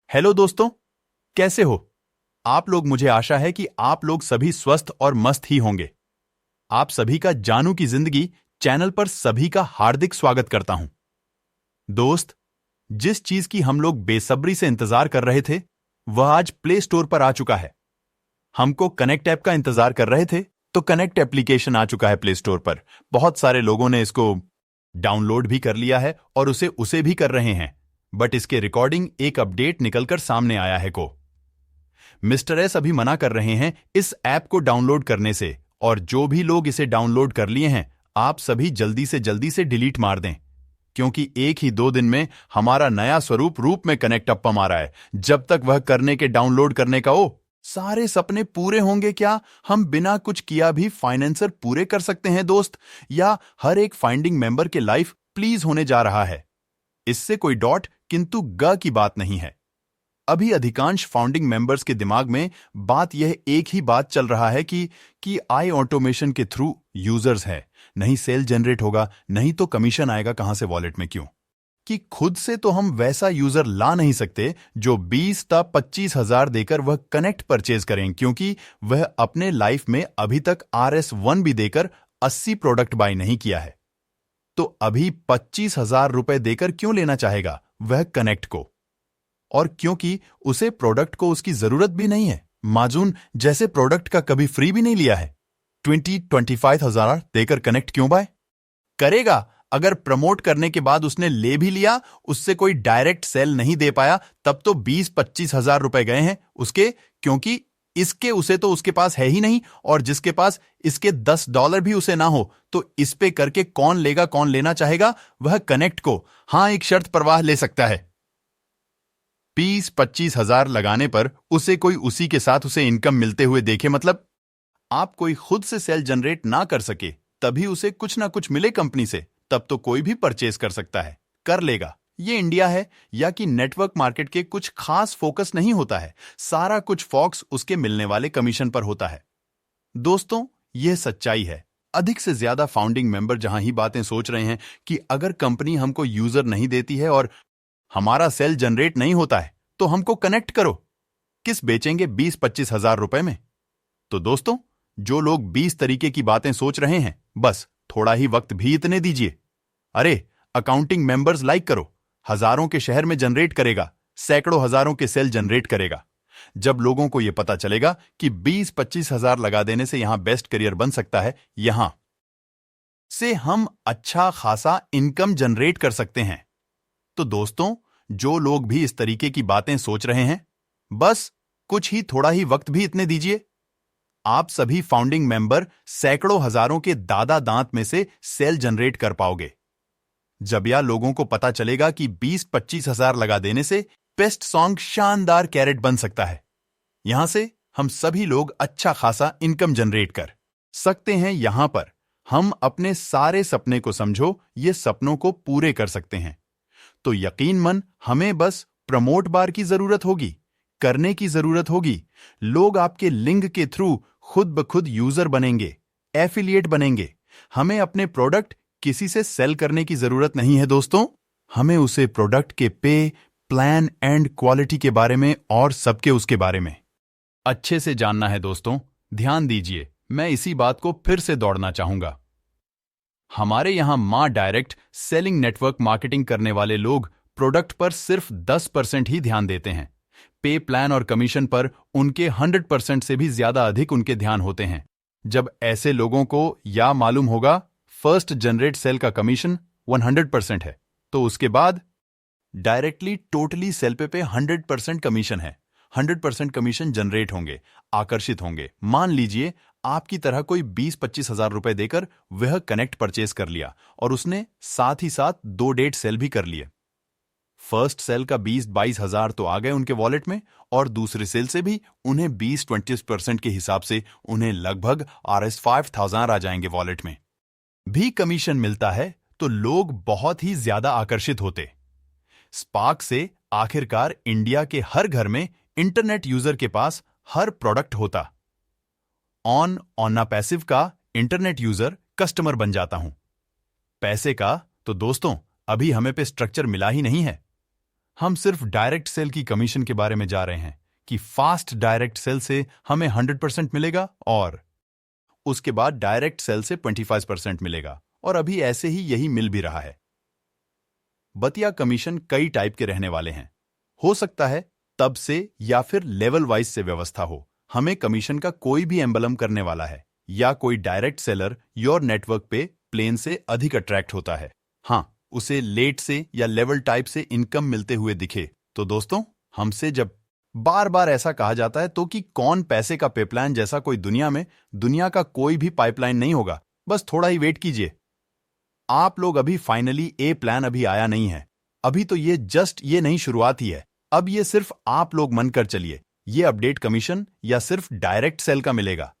Hello दोस्तों, कैसे हो आप लोग। मुझे आशा है कि आप लोग सभी स्वस्थ और मस्त ही होंगे। आप सभी का जानू की जिंदगी चैनल पर सभी का हार्दिक स्वागत करता हूं। दोस्त, जिस चीज की हम लोग बेसब्री से इंतजार कर रहे थे वह आज प्ले स्टोर पर आ चुका है। हमको कनेक्ट ऐप का इंतजार कर रहे थे तो कनेक्ट एप्लीकेशन आ चुका है प्ले स्टोर पर। बहुत सारे लोगों ने इसको डाउनलोड भी कर लिया है और उसे भी कर रहे हैं, बट इसके रिकॉर्डिंग एक अपडेट निकलकर सामने आया है को मिस्टर एस अभी मना कर रहे हैं इस ऐप को डाउनलोड करने से, और जो भी लोग इसे डाउनलोड कर लिए हैं आप सभी जल्दी से डिलीट मार दें, क्योंकि एक ही 2 दिन में हमारा नया स्वरूप रूप में कनेक्ट अप आ रहा है। जब तक वह करने के डाउनलोड करने का सारे सपने पूरे होंगे क्या? हम बिना कुछ किया भी फाइनेंसर पूरे कर सकते हैं दोस्त, या हर एक फाइंडिंग मेंबर के लाइफ प्लीज होने जा रहा है। इससे कोई डॉट किंतु ग की बात नहीं है। अभी अधिकांश फाउंडिंग मेंबर्स के दिमाग में बात यह एक ही बात चल रहा है कि आई ऑटोमेशन के थ्रू यूजर्स है, नहीं सेल जनरेट होगा, नहीं तो कमीशन आएगा कहां से वॉलेट में। क्यों कि खुद से तो हम वैसा यूजर ला नहीं सकते जो 20 या 25 हजार देकर वह कनेक्ट परचेज करें, क्योंकि वह अपने लाइफ में अभी तक RS1 भी देकर 80 प्रोडक्ट बाय नहीं किया है। तो अभी 25,000 रुपए देकर क्यों लेना चाहेगा वह कनेक्ट को? और क्योंकि उसे प्रोडक्ट को उसकी जरूरत भी नहीं है। माजून जैसे प्रोडक्ट का कभी फ्री भी नहीं लिया है। 25,000 देकर कनेक्ट क्यों बाय करेगा? अगर प्रमोट करने के बाद उसने ले भी लिया, उससे कोई डायरेक्ट सेल नहीं दे पाया, तब तो 20-25 हजार रुपए गए हैं उसके, क्योंकि इसके उसे तो उसके पास है ही नहीं, और जिसके पास इसके $10 भी उसे ना हो तो इस पे करके कौन लेगा, कौन लेना चाहेगा? वह कनेक्ट को हां एक शर्त परवाह ले सकता है। 20-25 हजार लगाने पर उसे कोई उसी के साथ उसे इनकम मिलते हुए देखे, मतलब आप कोई खुद से सेल जनरेट ना कर सके तभी उसे कुछ ना कुछ मिले कंपनी से, तब तो कोई भी परचेज कर सकता है, कर लेगा। ये इंडिया है या कि नेटवर्क मार्केट के कुछ खास फोकस नहीं होता है, सारा कुछ फोकस उसके मिलने वाले कमीशन पर होता है। दोस्तों, यह सच्चाई है। अधिक से ज्यादा फाउंडिंग मेंबर जहां ही बातें सोच रहे हैं कि अगर कंपनी हमको यूजर नहीं देती है और हमारा सेल जनरेट नहीं होता है तो हमको कनेक्ट करो, किस बेचेंगे 20-25 हजार रुपए में। तो दोस्तों, जो लोग 20 तरीके की बातें सोच रहे हैं, बस थोड़ा ही वक्त भी इतने दीजिए। अरे अकाउंटिंग मेंबर्स लाइक करो, हजारों के शहर में जनरेट करेगा, सैकड़ों हजारों के सेल जनरेट करेगा। जब लोगों को यह पता चलेगा कि 20-25 हजार लगा देने से यहां बेस्ट करियर बन सकता है, यहां से हम अच्छा खासा इनकम जनरेट कर सकते हैं। तो दोस्तों, जो लोग भी इस तरीके की बातें सोच रहे हैं, बस कुछ ही थोड़ा ही वक्त भी इतने दीजिए। आप सभी फाउंडिंग मेंबर सैकड़ों हजारों के दादा दांत में से सेल जनरेट कर पाओगे। जब यह लोगों को पता चलेगा कि 20-25 हजार लगा देने से बेस्ट सॉन्ग शानदार कैरेट बन सकता है, यहां से हम सभी लोग अच्छा खासा इनकम जनरेट कर सकते हैं। यहां पर हम अपने सारे सपने को समझो, ये सपनों को पूरे कर सकते हैं। तो यकीन मन हमें बस प्रमोट बार की जरूरत होगी, करने की जरूरत होगी। लोग आपके लिंक के थ्रू खुद ब खुद यूजर बनेंगे, एफिलिएट बनेंगे। हमें अपने प्रोडक्ट किसी से सेल करने की जरूरत नहीं है दोस्तों। हमें उसे प्रोडक्ट के पे, प्लान एंड क्वालिटी के बारे में और सबके उसके बारे में अच्छे से जानना है दोस्तों। ध्यान दीजिए, मैं इसी बात को फिर से दौड़ना चाहूंगा। हमारे यहां मां डायरेक्ट सेलिंग नेटवर्क मार्केटिंग करने वाले लोग प्रोडक्ट पर सिर्फ 10% ही ध्यान देते हैं। पे, प्लान और कमीशन पर उनके 100% से भी ज्यादा अधिक उनके ध्यान होते हैं। जब ऐसे लोगों को या मालूम होगा फर्स्ट जनरेट सेल का कमीशन 100% है, तो उसके बाद डायरेक्टली टोटली सेल पे 100% कमीशन है, 100% कमीशन जनरेट होंगे, आकर्षित होंगे। मान लीजिए आपकी तरह कोई 20-25 हजार रुपए देकर वह कनेक्ट परचेज कर लिया और उसने साथ ही साथ 2 डेट सेल भी कर लिए। फर्स्ट सेल का 20-22 हजार तो आ गए उनके वॉलेट में, और दूसरे सेल से भी उन्हें 20-20% के हिसाब से उन्हें लगभग RS5,000 आ जाएंगे वॉलेट में। भी कमीशन मिलता है तो लोग बहुत ही ज्यादा आकर्षित होते। स्पार्क से आखिरकार इंडिया के हर घर में इंटरनेट यूजर के पास हर प्रोडक्ट होता। ऑन ऑना पैसिव का इंटरनेट यूजर कस्टमर बन जाता हूं। पैसे का तो दोस्तों अभी हमें पे स्ट्रक्चर मिला ही नहीं है। हम सिर्फ डायरेक्ट सेल की कमीशन के बारे में जा रहे हैं कि फास्ट डायरेक्ट सेल से हमें 100% मिलेगा और उसके बाद डायरेक्ट सेल से 25% मिलेगा, और अभी ऐसे ही यही मिल भी रहा है। बतिया कमीशन कई टाइप के रहने वाले हैं। हो सकता है तब से या फिर लेवल वाइज से व्यवस्था हो। हमें कमीशन का कोई भी एम्बलम करने वाला है या कोई डायरेक्ट सेलर योर नेटवर्क पे प्लेन से अधिक अट्रैक्ट होता है, हाँ, उसे लेट से या लेवल टाइप से इनकम मिलते हुए दिखे, तो दोस्तों हमसे जब बार बार ऐसा कहा जाता है तो कि कौन पैसे का पाइपलाइन जैसा कोई दुनिया का कोई भी पाइपलाइन नहीं होगा, बस थोड़ा ही वेट कीजिए। आप लोग अभी फाइनली ए प्लान अभी आया नहीं है। अभी तो ये नहीं शुरुआत ही है। अब ये सिर्फ आप लोग मन कर चलिए, ये अपडेट कमीशन या सिर्फ डायरेक्ट सेल का मिलेगा।